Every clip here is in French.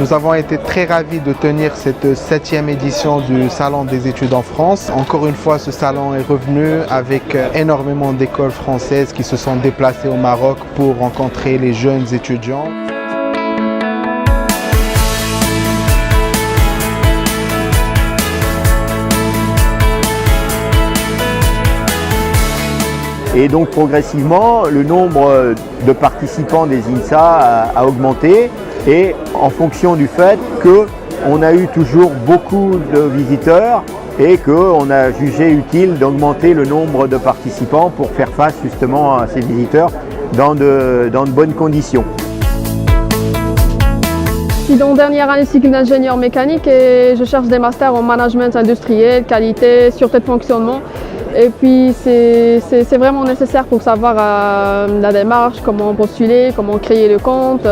Nous avons été très ravis de tenir cette 7e édition du Salon des études en France. Encore une fois, ce salon est revenu avec énormément d'écoles françaises qui se sont déplacées au Maroc pour rencontrer les jeunes étudiants. Et donc progressivement, le nombre de participants des INSA a augmenté et en fonction du fait qu'on a eu toujours beaucoup de visiteurs et qu'on a jugé utile d'augmenter le nombre de participants pour faire face justement à ces visiteurs dans de bonnes conditions. Je suis dans dernière année cycle d'ingénieur mécanique et je cherche des masters en management industriel, qualité, sûreté de fonctionnement. Et puis c'est vraiment nécessaire pour savoir la démarche, comment postuler, comment créer le compte.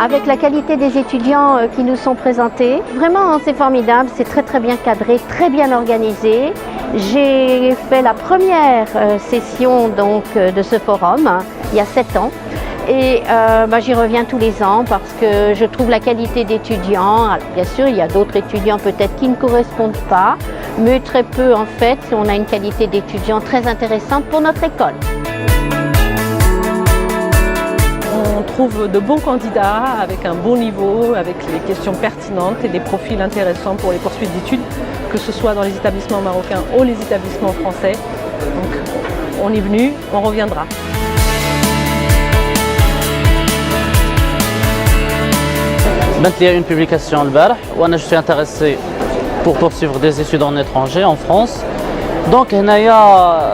Avec la qualité des étudiants qui nous sont présentés, vraiment c'est formidable, c'est très bien cadré, très bien organisé. J'ai fait la première session donc, de ce forum il y a 7 ans. Et j'y reviens tous les ans parce que je trouve la qualité d'étudiants, bien sûr il y a d'autres étudiants peut-être qui ne correspondent pas, mais très peu en fait, on a une qualité d'étudiants très intéressante pour notre école. On trouve de bons candidats avec un bon niveau, avec les questions pertinentes et des profils intéressants pour les poursuites d'études, que ce soit dans les établissements marocains ou les établissements français. Donc on est venu, on reviendra. Il y a une publication البارح وانا je suis intéressé pour poursuivre des études en étranger en France. Donc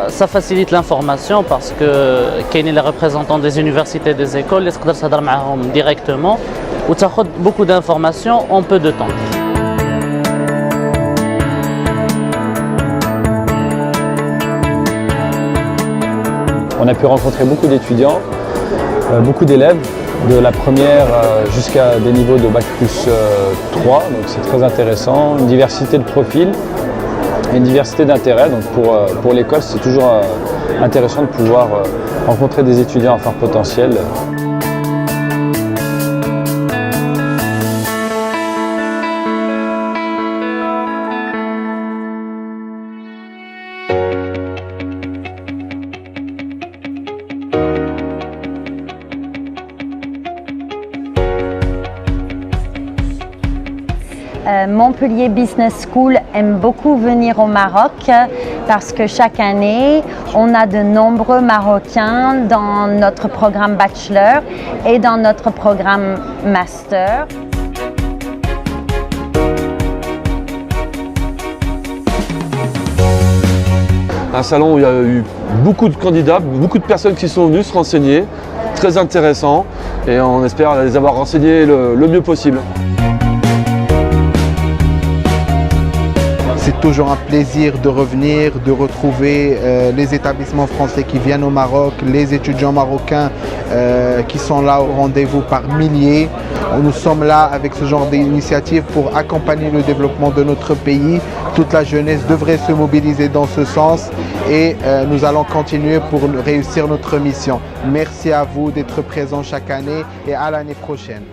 ça facilite l'information parce que كاينين les représentants des universités des écoles اللي تقدر تهضر معاهم directement وتاخذ beaucoup d'informations en peu de temps. On a pu rencontrer beaucoup d'étudiants, beaucoup d'élèves, de la première jusqu'à des niveaux de Bac plus 3, donc c'est très intéressant, une diversité de profils et une diversité d'intérêts. Donc pour l'école, c'est toujours intéressant de pouvoir rencontrer des étudiants à fort potentiel. Montpellier Business School aime beaucoup venir au Maroc parce que chaque année, on a de nombreux Marocains dans notre programme Bachelor et dans notre programme Master. Un salon où il y a eu beaucoup de candidats, beaucoup de personnes qui sont venues se renseigner, très intéressant, et on espère les avoir renseignés le mieux possible. C'est toujours un plaisir de revenir, de retrouver les établissements français qui viennent au Maroc, les étudiants marocains qui sont là au rendez-vous par milliers. Nous sommes là avec ce genre d'initiative pour accompagner le développement de notre pays. Toute la jeunesse devrait se mobiliser dans ce sens et nous allons continuer pour réussir notre mission. Merci à vous d'être présents chaque année et à l'année prochaine.